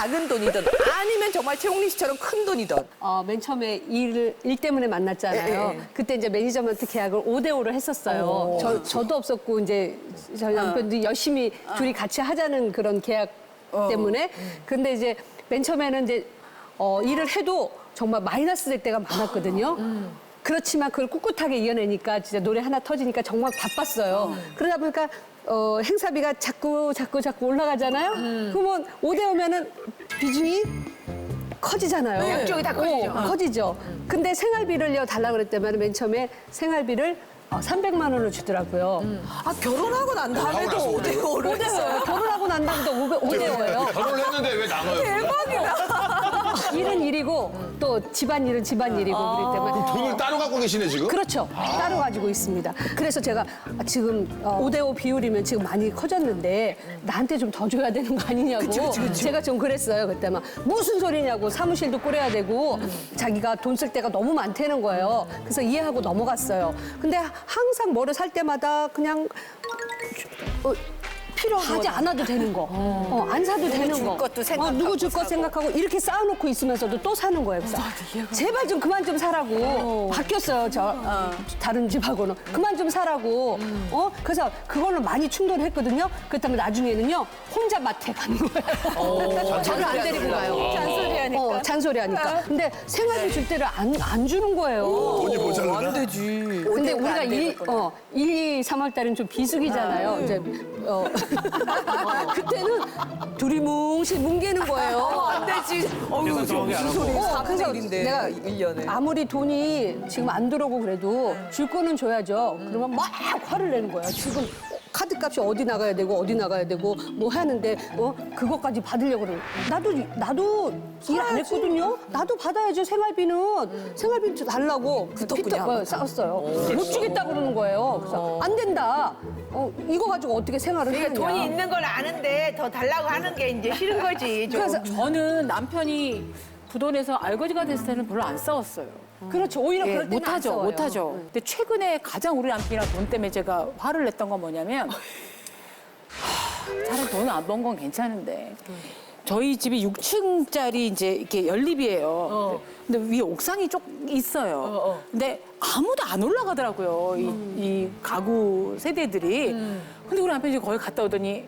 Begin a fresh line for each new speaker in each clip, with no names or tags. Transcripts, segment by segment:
작은 돈이든 아니면 정말 최홍리 씨처럼 큰 돈이든.
맨 처음에 일 때문에 만났잖아요.
예, 예.
그때 이제 매니저먼트 계약을 5대5로 했었어요. 저도 없었고 이제 저희 남편도 열심히 둘이 같이 하자는 그런 계약 때문에. 근데 이제 맨 처음에는 이제 일을 해도 정말 마이너스 될 때가 많았거든요. 그렇지만 그걸 꿋꿋하게 이겨내니까 진짜 노래 하나 터지니까 정말 바빴어요. 그러다 보니까 행사비가 자꾸 올라가잖아요. 그러면 5대5면은 비중이 커지잖아요.
양쪽이 다 커지죠.
커지죠. 근데 생활비를요 달라고 그랬더니 맨 처음에 생활비를 300만 원을 주더라고요.
아, 결혼하고 난 다음에도 5대5를 했어요.
결혼하고 난 다음에도 5대5예요.
결혼을 했는데 왜 나눠요?
일은 일이고 또 집안일은 집안일이고 그렇기 때문에
돈을 따로 갖고 계시네 지금?
그렇죠. 따로 가지고 있습니다. 그래서 제가 지금 5대5 비율이면 지금 많이 커졌는데 나한테 좀 더 줘야 되는 거 아니냐고 제가 좀 그랬어요. 그때 막 무슨 소리냐고 사무실도 꾸려야 되고 자기가 돈 쓸 때가 너무 많다는 거예요. 그래서 이해하고 넘어갔어요. 근데 항상 뭐를 살 때마다 그냥 필요하지 않아도 되는 거. 안 사도 되는
줄
거.
것도 생각하고
누구 줄 것
사고.
생각하고 이렇게 쌓아놓고 있으면서도 또 사는 거예요. 그래서 제발 좀 그만 좀 사라고. 바뀌었어요. 다른 집하고는. 그만 좀 사라고. 그래서 그걸로 많이 충돌했거든요. 그렇다면 나중에는요. 혼자 마트에 가는 거예요. 저를 안 데리고 가요.
잔소리하니까.
잔소리하니까. 근데 생활비 줄 때를 안 주는 거예요.
돈이 모자르나?
안 되지.
근데
5대5가
우리가
안
1,
되겠구나.
2, 3월 달은 좀 비수기잖아요. 이제 그때는 둘이 뭉신 뭉개는 거예요.
안 되지. 어휴, 무슨 소리.
그래서
4분의 1인데,
내가
1년에.
아무리 돈이 지금 안 들어오고 그래도 줄 거는 줘야죠. 그러면 막 화를 내는 거야. 지금 카드값이 어디 나가야 되고 뭐 하는데 그것까지 받으려고 그러는 거야. 나도 일 안 했거든요. 나도 받아야죠. 생활비 달라고
붙었군요.
싸웠어요. 못 주겠다 그러는 거예요. 그래서 안 된다. 이거 가지고 어떻게 생활을
그러니까
하느냐.
돈이 있는 걸 아는데 더 달라고 하는 게 이제 싫은 거지. 좀.
그래서
저는 남편이 부돈에서 알거지가 됐을 때는 별로 안 싸웠어요.
그렇죠. 오히려 그럴 때는 안 싸워요.
못하죠. 근데 최근에 가장 우리 남편이랑 돈 때문에 제가 화를 냈던 건 뭐냐면 차라리 돈을 안 번 건 괜찮은데 저희 집이 6층짜리 이제 이렇게 연립이에요. 근데 위에 옥상이 좀 있어요. 근데 아무도 안 올라가더라고요. 이 가구 세대들이. 근데 우리 남편이 거기 갔다 오더니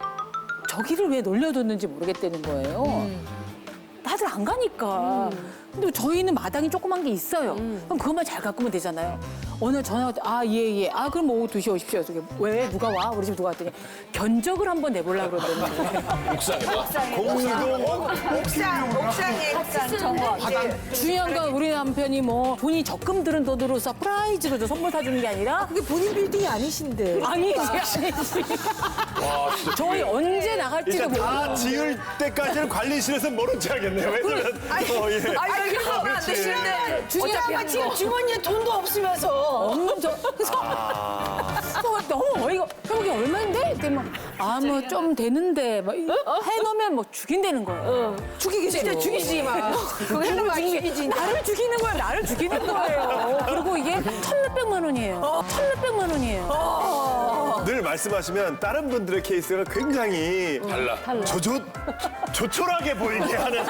저기를 왜 놀려뒀는지 모르겠다는 거예요. 다들 안 가니까. 근데 저희는 마당이 조그만 게 있어요. 그럼 그것만 잘 가꾸면 되잖아요. 오늘 전화가 예. 그럼 오후 2시에 오십시오. 그래서 왜 누가 와? 우리 집 누가 왔더니 견적을 한번 내보려고 그러더니
옥상에다.
공동
옥상에 정원.
중요한 건 우리 남편이 뭐 돈이 적금 들은 돈으로 서프라이즈로 저 선물 사주는 게 아니라
그게 본인 빌딩이 아니신데.
아니지. 저희 언제 나갈지도
일단 다
모르고.
지을 때까지는 관리실에서 모른 체 하겠네요. 왜냐면 예.
아니, 이게 하면 안 되시는데.
중요한 건 지금 주머니에 돈도 없으면서.
없는 그래서 너무 어이가 형이 얼마인데? 그러면 뭐 좀 되는데 막 해놓으면 뭐 죽인다는 거예요.
죽이기 진짜 죽이지 마. 그거 해놓으면 안 죽이지.
나를 죽이는 거예요. 나를 죽이는 거예요. 그리고 이게 1,몇백만 원이에요. 1,몇백만 원이에요.
늘 말씀하시면 다른 분들의 케이스가 굉장히
달라.
조촐하게 보이게 하는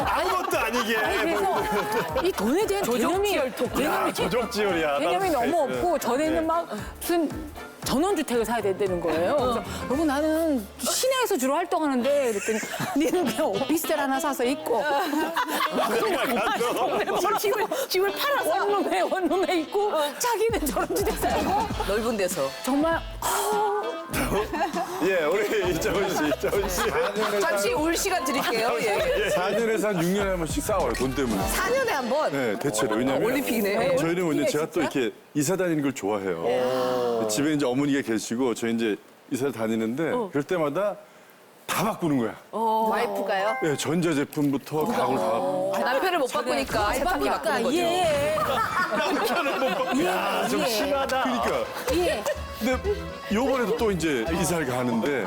아무것도 아니게
그래서 이 돈에 대한 개념이
조족지혈이야.
개념이 너무 없고 전에는 막 무슨 전원주택을 사야 된다는 거예요. 그래서 여보 나는 시내에서 주로 활동하는데 그랬더니 니는 그냥 오피스텔 하나 사서 있고 집을 팔아서 원룸에 있고 자기는 전원주택 살고
넓은 데서.
정말
예, 우리 이정훈 씨.
잠시 울 시간 드릴게요. 예.
4년에서 한 6년에 한 번씩 싸워요, 돈 때문에.
4년에 한 번.
네, 대체로. 왜냐면
올림픽이네.
저희는 뭐냐, 제가 또 이렇게 이사 다니는 걸 좋아해요. 집에 이제 어머니가 계시고 저희 이제 이사를 다니는데 그럴 때마다 다 바꾸는 거야.
와이프가요?
네, 전자제품부터 가구를 다 바꾸고.
남편을 못 바꾸니까 세탁기 바꾸는 거죠.
좀 심하다.
그러니까. 근데 요번에도 또 이제 이사를 가는데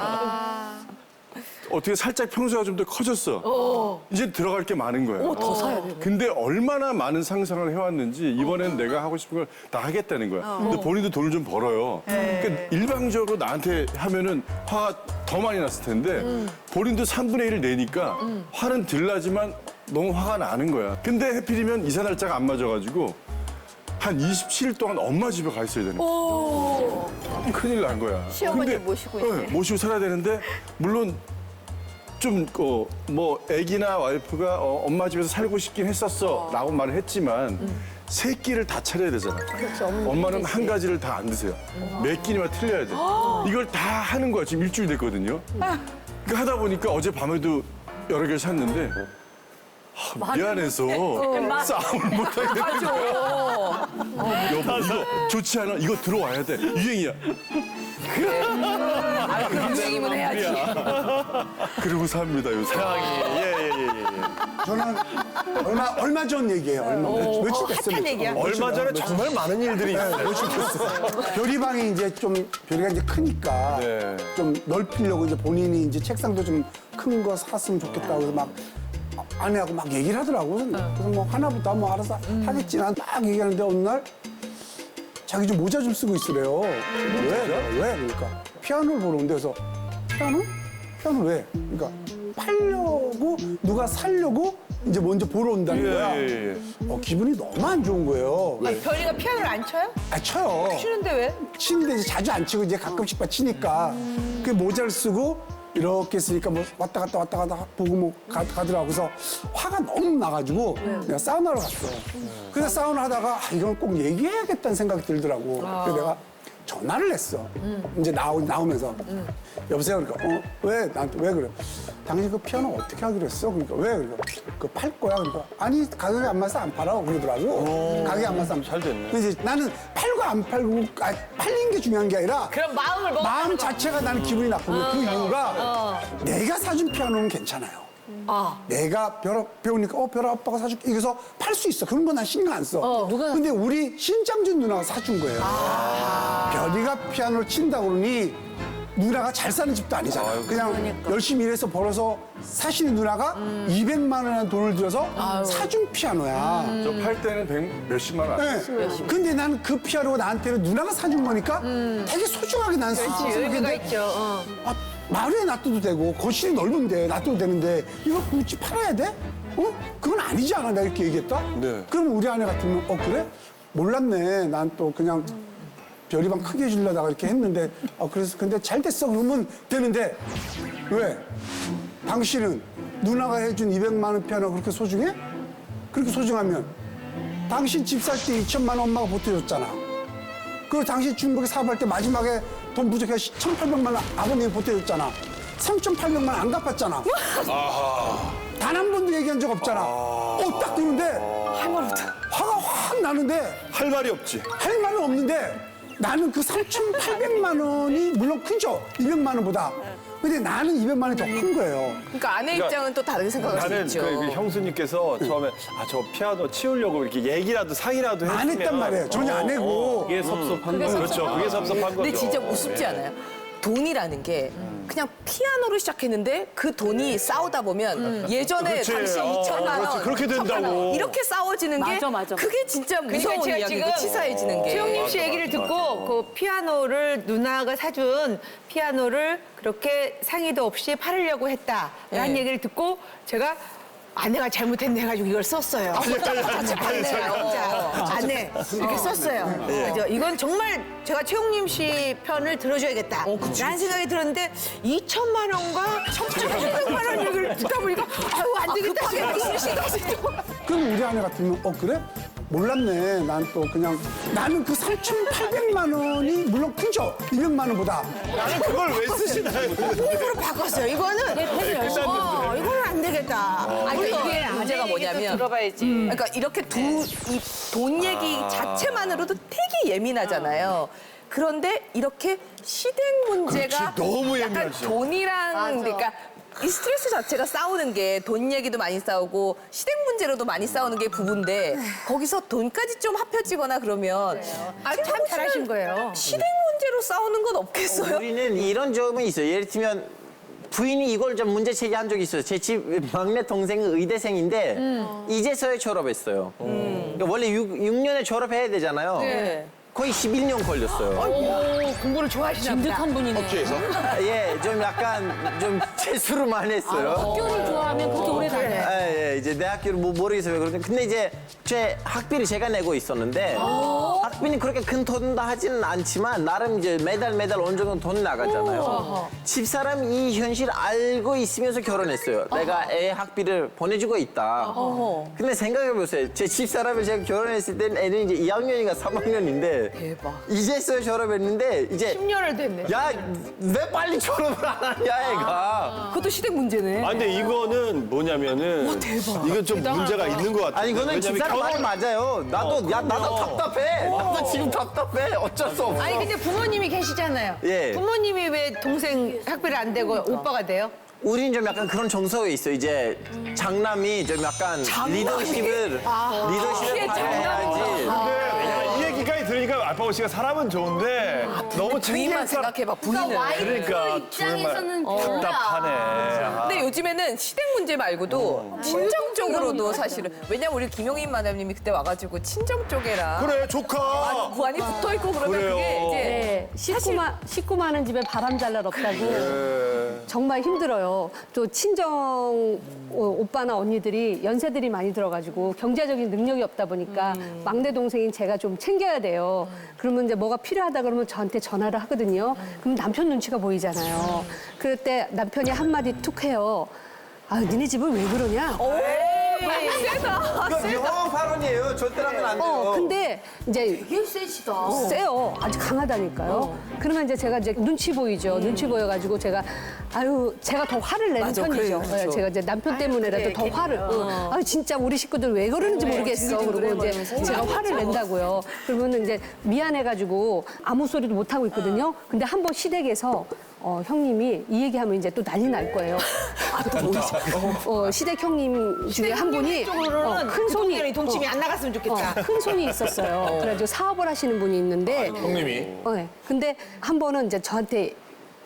어떻게 살짝 평소가 좀 더 커졌어. 이제 들어갈 게 많은 거야. 더 사야 돼. 근데 얼마나 많은 상상을 해왔는지 이번엔 내가 하고 싶은 걸 다 하겠다는 거야. 근데 본인도 돈을 좀 벌어요. 그러니까 일방적으로 나한테 하면은 화가 더 많이 났을 텐데 본인도 3분의 1을 내니까 화는 덜 나지만 너무 화가 나는 거야. 근데 해필이면 이사 날짜가 안 맞아가지고 한 27일 동안 엄마 집에 가 있어야 되는 거야. 큰일 난 거야.
시어머니
근데,
모시고 있네.
모시고 살아야 되는데 물론 좀 뭐 애기나 와이프가 엄마 집에서 살고 싶긴 했었어라고 말을 했지만 세 끼를 다 차려야 되잖아. 엄마는 한 가지를 다 안 드세요. 몇 끼니만 틀려야 돼. 이걸 다 하는 거야. 지금 일주일 됐거든요. 그 하다 보니까 어제 밤에도 여러 개를 샀는데 미안해서 싸움을 못 하겠더라고요. 여보 이거 좋지 않아? 이거 들어와야 돼. 유행이야.
그 선생님은 해야지.
그러고 삽니다 요새.
저는 얼마 전 얘기예요. 며칠 됐어요.
핫한 얘기야.
얼마 전에 정말 많은 일들이 있어요.
며칠 됐어요. 별이방이 이제 좀 별이가 이제 크니까
네.
좀 넓히려고 이제 본인이 이제 책상도 좀 큰 거 샀으면 좋겠다고 해서 막 아내하고 막 얘기를 하더라고. 그래서 뭐 하나부터 뭐 알아서 하겠지. 난 막 얘기하는데 어느 날 자기 좀 모자 좀 쓰고 있으래요. 왜? 그러니까 피아노를 보러 온대. 그래서 피아노? 피아노 왜? 그러니까 팔려고 누가 살려고 이제 먼저 보러 온다는 거야. 기분이 너무 안 좋은 거예요.
아니, 별이가 피아노를 안 쳐요?
쳐요.
치는데 왜?
치는데 이제 자주 안 치고 이제 가끔씩 치니까 그 모자를 쓰고 이렇게 쓰니까 뭐 왔다 갔다 보고 뭐 가더라고. 그래서 화가 너무 나가지고 내가 사우나를 갔어. 그래서 사우나 하다가 이건 꼭 얘기해야겠다는 생각이 들더라고. 그래서 내가 전화를 했어. 이제 나오면서. 여보세요? 그러니까 왜? 나한테 왜 그래? 당신 그 피아노 어떻게 하기로 했어? 그러니까 왜? 그러니까 그거 팔 거야? 그러니까 아니 가격이 안 맞아서 안 팔아 그러더라고. 가격이 안 맞아서 잘 됐네. 근데 이제 나는 팔고 안 팔고 팔린 게 중요한 게 아니라
그럼 마음을 먹어.
마음 자체가 나는 기분이 나쁘고 그 이유가 내가 사준 피아노는 괜찮아요. 내가 배우니까 별아 아빠가 사줄게 이래서 팔 수 있어. 그런 건 난 신경 안 써. 근데 우리 신장준 누나가 사준 거예요. 별이가 피아노를 친다고 그러니 누나가 잘 사는 집도 아니잖아. 그냥 열심히 일해서 벌어서 사시는 누나가 200만 원이라는 돈을 들여서 사준 피아노야.
저 팔 때는 몇십만 원.
네. 근데 나는 그 피아노가 나한테는 누나가 사준 거니까 되게 소중하게 난
의미가 있죠.
마루에 놔둬도 되고 거실이 넓은데 놔둬도 되는데 이걸 굳이 팔아야 돼? 그건 아니지 않아? 내가 이렇게 얘기했다?
네.
그럼 우리 아내 같으면 그래? 몰랐네. 난 또 그냥 별이방 크게 해주려다가 이렇게 했는데 그래서 근데 잘 됐어 그러면 되는데 왜? 당신은 누나가 해준 200만 원 피아노 그렇게 소중해? 그렇게 소중하면 당신 집 살 때 2천만 원 엄마가 보태줬잖아. 그리고 당신 중국에 사업할 때 마지막에 돈 부족해서 1,800만 원 아버님이 보태줬잖아. 3,800만 원 안 갚았잖아. 단 한 번도 얘기한 적 없잖아. 딱 그러는데 화가 확 나는데
할 말이 없지.
할 말은 없는데 나는 그 3,800만 원이 물론 크죠. 200만 원보다. 근데 나는 200만 원이 더 큰 거예요.
그러니까 아내 입장은 또 다르게 생각할 수
나는
있죠.
그 형수님께서 처음에 저 피아노 치우려고 이렇게 얘기라도 상의라도 했으면
안 했단 말이에요. 전혀 안 했고.
그게 섭섭한 거죠. 그렇죠. 그게 섭섭한 거죠.
근데 진짜 우습지 않아요? 돈이라는 게 그냥 피아노로 시작했는데 그 돈이 싸우다 보면 예전에
그렇지.
당시 2천만 원,
그렇지. 그렇게
1,800만 원
된다고.
이렇게 싸워지는 게
맞아.
그게 진짜 무서운
제가
이야기고
지금
치사해지는 게.
최영림 씨 얘기를 듣고 그 피아노를 누나가 사준 피아노를 그렇게 상의도 없이 팔으려고 했다라는
네.
얘기를 듣고 제가 아내가 잘못했네 해가지고 이걸 썼어요.
같이 봤네요.
아내 이렇게 썼어요. 그래서 이건 정말 제가 최용림 씨 편을 들어줘야겠다. 라는 생각이 들었는데 2천만 원과 1,800만 원 얘기를 듣다 보니까 아유 안 되겠다.
그럼 우리 아내 같으면 그래? 몰랐네. 난 또 그냥 나는 그 3,800만 원이 물론 크죠. 200만 원보다.
나는 그걸 왜 쓰시나요?
호흡으로 바꿨어요. 이거는 이거는 안 되겠다.
그러니까 이게 문제가 뭐냐면 그러니까 이렇게 이 돈 얘기 자체만으로도 되게 예민하잖아요. 그런데 이렇게 시댁 문제가
그렇지, 너무
약간
예민하죠.
돈이랑 그러니까 이 스트레스 자체가 싸우는 게 돈 얘기도 많이 싸우고 시댁 문제로도 많이 싸우는 게 부부인데 거기서 돈까지 좀 합쳐지거나 그러면
참 잘하신 거예요.
시댁 문제로 싸우는 건 없겠어요?
우리는 이런 점은 있어요. 예를 들면 부인이 이걸 좀 문제 제기한 적이 있어요. 제 집 막내 동생은 의대생인데 이제서야 졸업했어요. 그러니까 원래 6년에 졸업해야 되잖아요. 거의 11년 걸렸어요.
오, 공부를 좋아하시나 보다.
진득한 분이네.
업주에서?
예, 좀 약간 좀 재수를 많이 했어요.
학교를 좋아하면 그렇게 오래 다녀요.
예, 이제 내 학교를 뭐 모르겠어요. 왜 그런지. 근데 이제 제 학비를 제가 내고 있었는데 학비는 그렇게 큰 돈 다 하지는 않지만 나름 이제 매달 어느 정도 돈 나가잖아요. 집사람이 이 현실 알고 있으면서 결혼했어요. 내가 애 학비를 보내주고 있다. 근데 생각해보세요. 제 집사람을 제가 결혼했을 때는 애는 이제 2학년인가 3학년인데
대박.
이제서야 졸업했는데 이제
10년을 됐네.
야, 왜 빨리 졸업을 안 하냐, 애가.
그것도 시댁 문제네.
아 근데 이거는 뭐냐면은 이건 좀 문제가 있는 것 같아요.
아니, 이거는
왜냐면
집사람 말이 맞아요. 나도 답답해. 나도 지금 답답해. 어쩔 수 없어.
아니 근데 부모님이 계시잖아요.
예.
부모님이 왜 동생 학비를 안 대고 오빠가 돼요?
우리는 좀 약간 그런 정서에 있어. 이제 장남이 좀 약간 리더십을 발휘해야지.
근데 왜냐면 이 얘기까지 들으니까 알파고 씨가 사람은 좋은데 너무
부인만
챙길 사람.
생각해봐, 부인은.
그러니까
입장에서는 별로야.
답답하네. 아.
근데 요즘에는 시댁 문제 말고도 친정 쪽으로도 사실은 왜냐면 우리 김용인 마담님이 그때 와가지고 친정 쪽에랑
그래, 조카.
구안이 붙어 있고 그러면
그래요.
그게 이제
네, 식구 많은 집에 바람 잘 날 없다고 정말 힘들어요. 또 친정 오빠나 언니들이 연세들이 많이 들어가지고 경제적인 능력이 없다 보니까 막내 동생인 제가 좀 챙겨야 돼요. 그러면 이제 뭐가 필요하다 그러면 저한테 전화를 하거든요. 그럼 남편 눈치가 보이잖아요. 그럴 때 남편이 한마디 툭 해요. 아, 니네 집은 왜 그러냐?
이거 위험한 발언이에요. 절대 하면 안 돼요.
근데 이제
되게 세시다.
세요. 아주 강하다니까요. 그러면 이제 제가 이제 눈치 보이죠. 눈치 보여가지고 제가 더 화를 내는
맞아,
편이죠.
그래, 그렇죠.
제가 이제 남편 때문에라도 더 화를. 진짜 우리 식구들 왜 그러는지 모르겠어. 그리고 이제 제가 화를 낸다고요. 그러면 이제 미안해가지고 아무 소리도 못 하고 있거든요. 근데 한 번 시댁에서 형님이 이 얘기하면 이제 또 난리 날 거예요. 시댁 형님 중에 한 분이 큰 손이
동침이 안 나갔으면 좋겠다.
큰 손이 있었어요. 그래가지고 사업을 하시는 분이 있는데
형님이.
네. 근데 한 번은 이제 저한테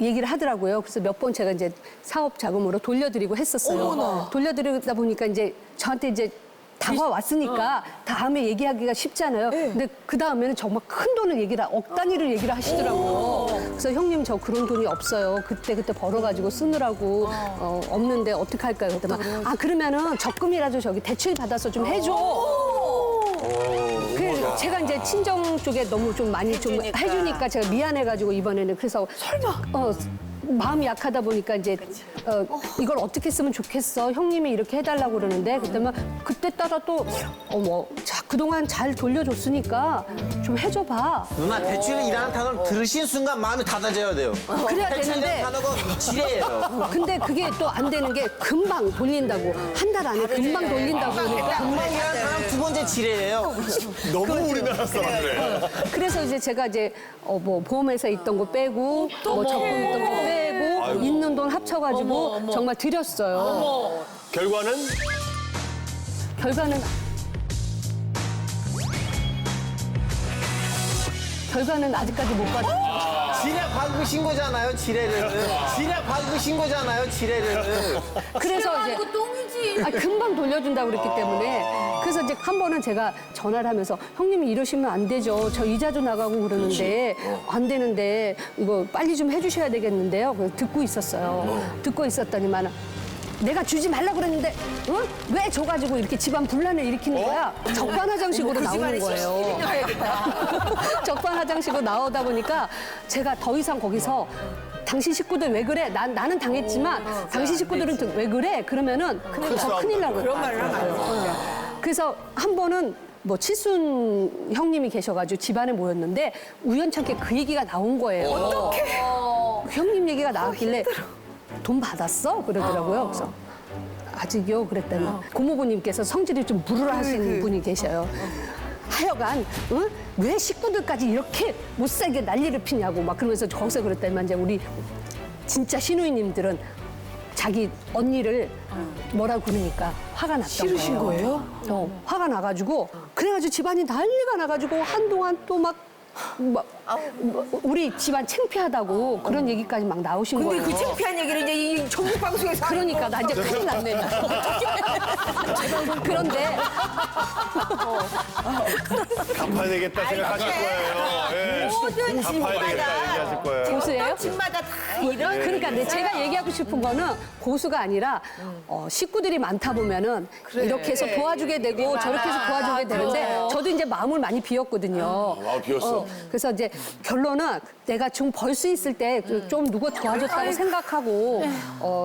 얘기를 하더라고요. 그래서 몇 번 제가 이제 사업 자금으로 돌려드리고 했었어요. 돌려드리다 보니까 이제 저한테 이제 다가왔으니까 다음에 얘기하기가 쉽잖아요. 근데 그 다음에는 정말 큰 돈을 억 단위를 얘기를 하시더라고요. 그래서 형님 저 그런 돈이 없어요. 그때 벌어가지고 쓰느라고 없는데 어떻게 할까요? 그랬더니 그러면은 적금이라도 저기 대출 받아서 좀 해줘. 그래서 제가 이제 친정 쪽에 너무 좀 많이 좀 해주니까 제가 미안해가지고 이번에는 그래서 마음이 약하다 보니까 이제 이걸 어떻게 쓰면 좋겠어 형님이 이렇게 해달라고 그러는데 그때 따라 또 그동안 잘 돌려줬으니까 좀 해줘봐.
누나 대출이라는 단어를 들으신 순간 마음이 닫아져야 돼요.
그래야
대출이라는
되는데
단어가 지뢰예요.
근데 그게 또 안 되는 게 금방 돌린다고 한 달 안에 금방 돌린다고 그러니까
금방이라는 단어는 두 번째 지뢰예요.
너무 우리나라 사람들에.
그래서 이제 제가 이제 보험회사 있던 거 빼고 적금 있던 거 빼고 있는 돈 합쳐가지고 정말 드렸어요. 결과는 아직까지 못 받았어요.
지뢰 밟으신 거잖아요, 지뢰를. 지뢰 밟으신 거잖아요, 지뢰를.
그래서 이제
이거 똥이지.
금방 돌려준다고 그랬기 때문에 그래서 이제 한 번은 제가 전화를 하면서 형님이 이러시면 안 되죠. 저 이자도 나가고 그러는데 안 되는데 이거 빨리 좀 해주셔야 되겠는데요. 그래서 듣고 있었어요. 듣고 있었더니만 내가 주지 말라 그랬는데 왜 줘가지고 이렇게 집안 분란을 일으키는 거야? 적반하장식으로 나오는 거예요. 적반하장식으로 나오다 보니까 제가 더 이상 거기서 당신 식구들 왜 그래? 나는 당했지만 당신 식구들은 왜 그래? 그러면은 더 큰일 나고 그런 말을 하면 그래서 한 번은 칠순 형님이 계셔가지고 집안에 모였는데 우연찮게 그 얘기가 나온 거예요. 어떡해? 형님 얘기가 나왔길래 돈 받았어? 그러더라고요. 그래서 아직요? 그랬더니 고모부님께서 성질이 좀 불우라 하시는 분이 계셔요. 하여간 왜 식구들까지 이렇게 못 살게 난리를 피냐고 막 그러면서 거기서 그랬더니만 이제 우리 진짜 시누이님들은 자기 언니를 뭐라고 그러니까 화가 났던
싫으신 거예요?
화가 나가지고 그래가지고 집안이 난리가 나가지고 한동안 또 막 우리 집안 창피하다고 그런 얘기까지 막 나오신
근데
거예요.
그 창피한 얘기를 이제 이 전국 방송에서
그러니까 나 이제 큰일 났네. 그런데
갚아야 되겠다 생각하실 거예요. 예.
모든
갚아야 되겠다 얘기하실 거예요.
고수예요?
집마다 다 이런
그러니까 제가 얘기하고 싶은 거는 고수가 아니라 식구들이 많다 보면은 이렇게 해서 도와주게 되고 저렇게 해서 도와주게 되는데 저도 이제 마음을 많이 비웠거든요.
마음 비웠어.
그래서 이제 결론은 내가 좀 벌 수 있을 때 좀 누가 도와줬다고 생각하고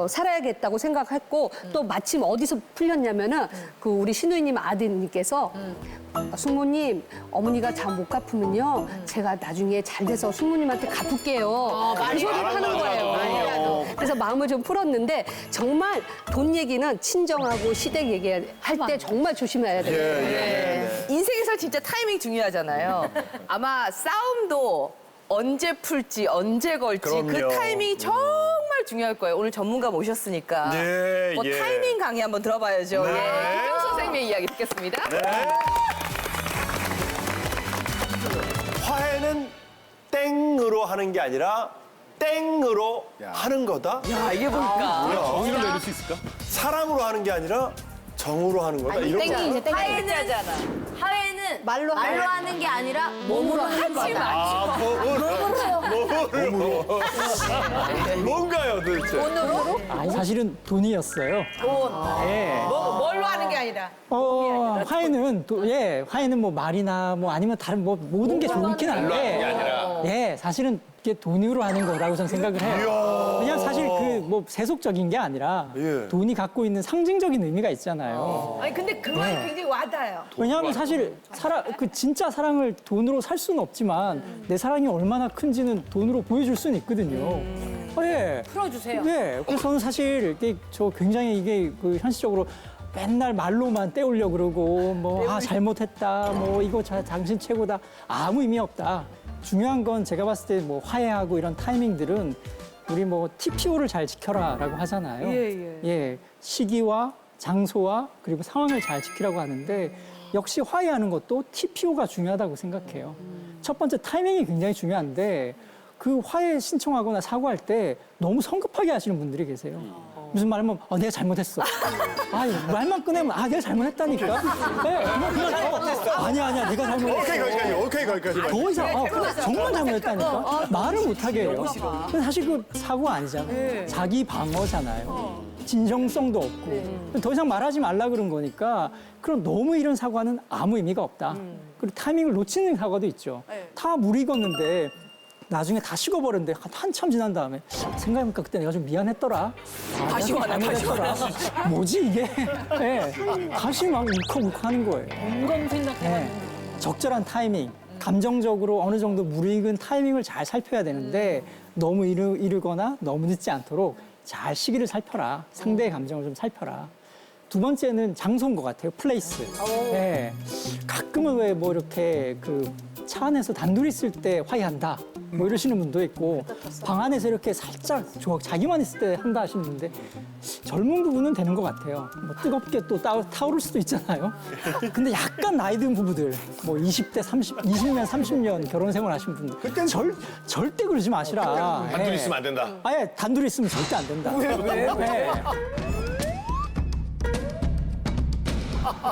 살아야겠다고 생각했고 또 마침 어디서 풀렸냐면은 그 우리 신우이님 아드님께서 숙모님 어머니가 잘 못 갚으면요 제가 나중에 잘 돼서 숙모님한테 갚을게요. 그 소리를 하는 거예요. 그래서 마음을 좀 풀었는데 정말 돈 얘기는 친정하고 시댁 얘기할 때 정말 조심해야 돼요.
인생에서 진짜 타이밍 중요하잖아요. 아마 싸움도 언제 풀지, 언제 걸지 그
그럼요.
타이밍이 정말 중요할 거예요. 오늘 전문가 모셨으니까.
네,
뭐
예.
타이밍 강의 한번 들어봐야죠.
네.
예. 김영 선생님의 이야기 듣겠습니다.
화해는 땡으로 하는 게 아니라 땡으로 하는 거다.
야, 이게 뭘까?
정의를 내릴 수 있을까?
사랑으로 하는 게 아니라 정으로 하는 거다. 이렇게
하회는 말로 하는 게 아니라 몸으로 하지 마.
몸으로. 뭔가요, 도대체?
사실은 돈이었어요. 예.
뭘로 하는 게 아니라
화해는 화해는 뭐 말이나 뭐 아니면 다른 뭐 모든 게 좋긴 한데, 예, 사실은 이게 돈으로 하는 거라고 저는 생각을 해요. 왜냐면 사실 그 뭐 세속적인 게 아니라
예.
돈이 갖고 있는 상징적인 의미가 있잖아요.
아니 근데 그 말이 굉장히 와닿아요.
왜냐하면 사실 그 진짜 사랑을 돈으로 살 수는 없지만 내 사랑이 얼마나 큰지는 돈으로 보여줄 수는 있거든요. 예.
풀어주세요.
네. 그래서 저는 사실 저 굉장히 이게 그 현실적으로 맨날 말로만 때우려고 그러고 뭐 잘못했다 뭐 이거 당신 최고다 아무 의미 없다. 중요한 건 제가 봤을 때 뭐 화해하고 이런 타이밍들은 우리 뭐 TPO를 잘 지켜라라고 하잖아요. 예. 시기와 장소와 그리고 상황을 잘 지키라고 하는데 역시 화해하는 것도 TPO가 중요하다고 생각해요. 첫 번째 타이밍이 굉장히 중요한데 그 화해 신청하거나 사과할 때 너무 성급하게 하시는 분들이 계세요. 무슨 말하면 내가 잘못했어. 말만 꺼내면 내가 잘못했다니까. 네, 그냥 아니야 내가 잘못했어.
오케이 거기까지.
더 이상 정말 잘못했다니까. 말을 못하게 해요. 근데 사실 그 사고가 아니잖아요. 자기 방어잖아요. 진정성도 없고 더 이상 말하지 말라 그런 거니까 그럼 너무 이런 사과는 아무 의미가 없다. 그리고 타이밍을 놓치는 사과도 있죠. 다 물 익었는데 나중에 다 식어버렸는데 한참 지난 다음에 생각해보니까 그때 내가 좀 미안했더라. 다시 화나. 뭐지 이게? 네. 다시 막 울컥울컥하는 거예요.
공감 생각해.
적절한 타이밍, 감정적으로 어느 정도 무르익은 타이밍을 잘 살펴야 되는데 너무 이르거나 너무 늦지 않도록 잘 시기를 살펴라. 상대의 감정을 좀 살펴라. 두 번째는 장소인 것 같아요. 플레이스. 네. 가끔은 왜 뭐 이렇게 그 차 안에서 단둘이 있을 때 화해한다. 뭐 이러시는 분도 있고 방 안에서 이렇게 살짝 자기만 있을 때 한다 하시는 분인데 젊은 부부는 되는 것 같아요. 뭐 뜨겁게 또 타오를 수도 있잖아요. 근데 약간 나이 든 부부들 뭐 20대 20년 30년 결혼 생활 하신 분들 그때는 절대 그러지 마시라.
단둘이 있으면 안 된다.
아예 단둘이 있으면 절대 안 된다. 왜?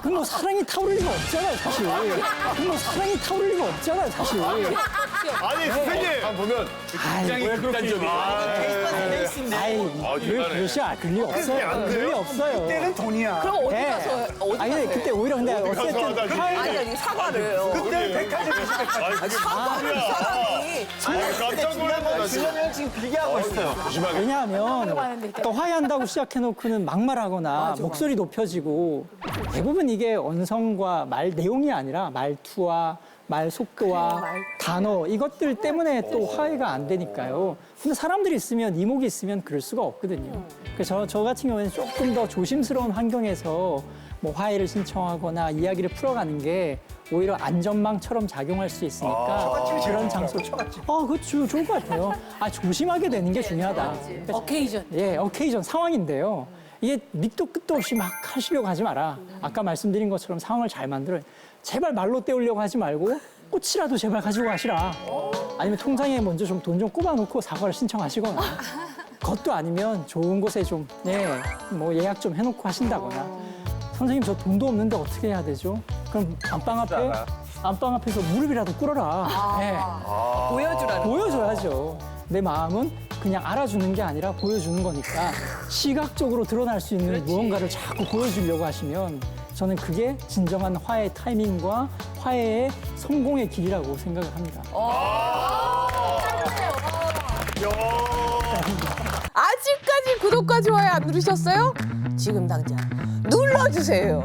그럼 뭐 사랑이 타오를 리가 없잖아요, 사실. 그럼 뭐 사랑이 타오를 리가 없잖아요, 사실.
아니 선생님 보면 굉장히 극단적이에요.
왜 그러시야? 그럴 리 없어요. 그럴 리 없어요.
그때는 돈이야.
그럼 어디 가서
아니, 근데 그때 오히려 근데 어쨌든
아니 사과를.
그때는 백화점에서
깜짝 놀랐다.
지금 지금 비교하고 있어요.
왜냐하면 또 화해한다고 시작해놓고는 막말하거나 목소리 높여지고 대부분 이게 언성과 말 내용이 아니라 말투와 말 속도와 단어 이것들 때문에 또 화해가 안 되니까요. 근데 사람들이 있으면 이목이 있으면 그럴 수가 없거든요. 그래서 저 같은 경우에는 조금 더 조심스러운 환경에서 뭐 화해를 신청하거나 이야기를 풀어가는 게 오히려 안전망처럼 작용할 수 있으니까 그런 장소. 그거 좋을 것 같아요. 조심하게 되는 게 중요하다.
어케이전.
예, 어케이전 상황인데요. 이게 밑도 끝도 없이 막 하시려고 하지 마라. 아까 말씀드린 것처럼 상황을 잘 만들어. 제발 말로 때우려고 하지 말고 꽃이라도 제발 가지고 가시라. 아니면 통장에 먼저 좀 돈 좀 꼽아놓고 사과를 신청하시거나. 그것도 아니면 좋은 곳에 좀, 뭐 예약 좀 해놓고 하신다거나. 선생님 저 돈도 없는데 어떻게 해야 되죠? 그럼 안방 앞에서 무릎이라도 꿇어라. 네.
보여주라는
보여줘야죠. 내 마음은 그냥 알아주는 게 아니라 보여주는 거니까 시각적으로 드러날 수 있는 무언가를 자꾸 보여주려고 하시면 저는 그게 진정한 화해의 타이밍과 화해의 성공의 길이라고 생각을 합니다.
아직까지 구독과 좋아요 안 누르셨어요? 지금 당장 눌러주세요.